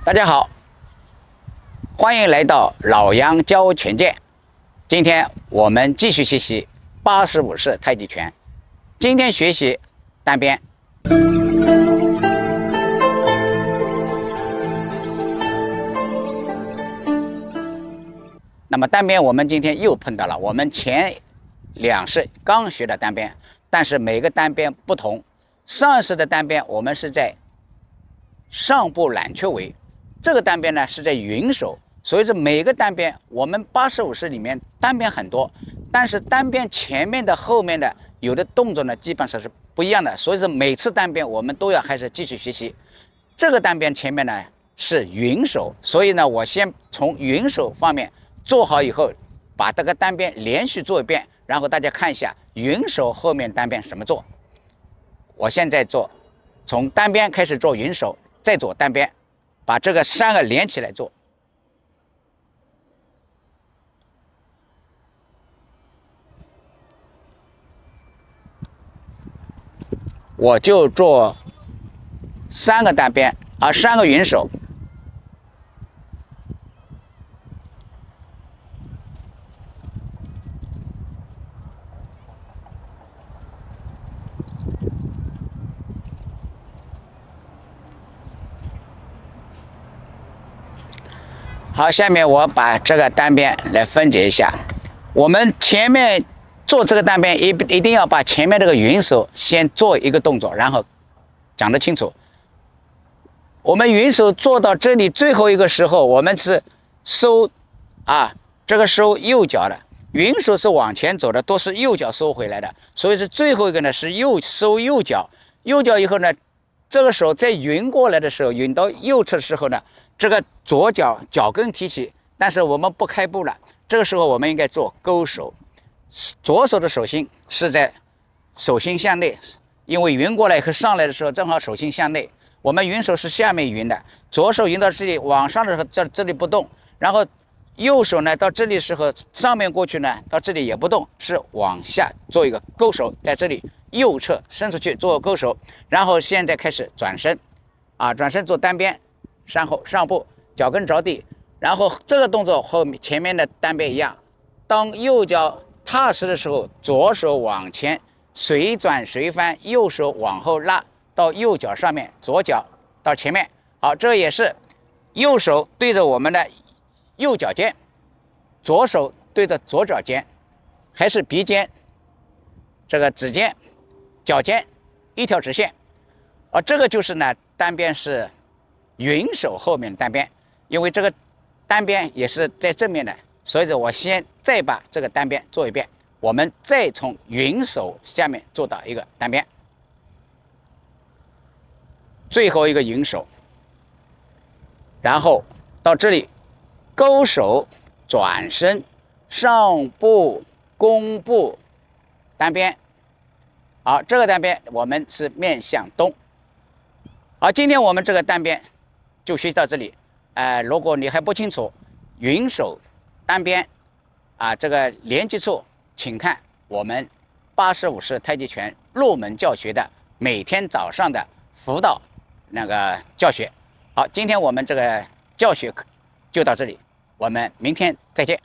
大家好，欢迎来到老杨教拳剑。今天我们继续学习85式太极拳。今天学习单边。那么单边我们今天又碰到了，我们前两式刚学的单边，但是每个单边不同。上一式的单边我们是在上部揽雀尾，这个单边呢是在云手，所以说每个单边我们85式里面单边很多，但是单边前面的后面的有的动作呢基本上是不一样的，所以说每次单边我们都要还是继续学习。这个单边前面呢是云手，所以呢我先从云手方面做好以后，把这个单边连续做一遍，然后大家看一下云手后面单边怎么做。我现在做，从单边开始做云手，再做单边，把这个3个连起来做。我就做3个单边，3个云手。好，下面我把这个单边来分解一下。我们前面做这个单边一定要把前面这个云手先做一个动作，然后讲得清楚。我们云手做到这里最后一个时候，我们是收这个收右脚的。云手是往前走的，都是右脚收回来的，所以是最后一个呢是收右脚。右脚以后呢，这个手再云过来的时候，云到右侧的时候呢，这个左脚脚跟提起，但是我们不开步了。这个时候我们应该做勾手，左手的手心是在手心向内，因为云过来和上来的时候正好手心向内。我们云手是下面云的，左手云到这里，往上的时候这里不动，然后右手呢到这里时候上面过去呢，到这里也不动，是往下做一个勾手，在这里右侧伸出去做勾手，然后现在开始转身，转身做单边。上步脚跟着地，然后这个动作和前面的单边一样，当右脚踏实的时候，左手往前随转随翻，右手往后拉到右脚上面，左脚到前面。好，这也是右手对着我们的右脚尖，左手对着左脚尖，还是鼻尖，这个指尖脚尖一条直线。这个就是呢单边是云手后面的单边，因为这个单边也是在正面的，所以说我再把这个单边做一遍，我们再从云手下面做到一个单边，最后一个云手，然后到这里勾手转身上步弓步单边。好，这个单边我们是面向东。好，今天我们这个单边就学习到这里。如果你还不清楚云手单边这个连接处，请看我们85式太极拳入门教学的每天早上的辅导那个教学。好，今天我们这个教学就到这里，我们明天再见。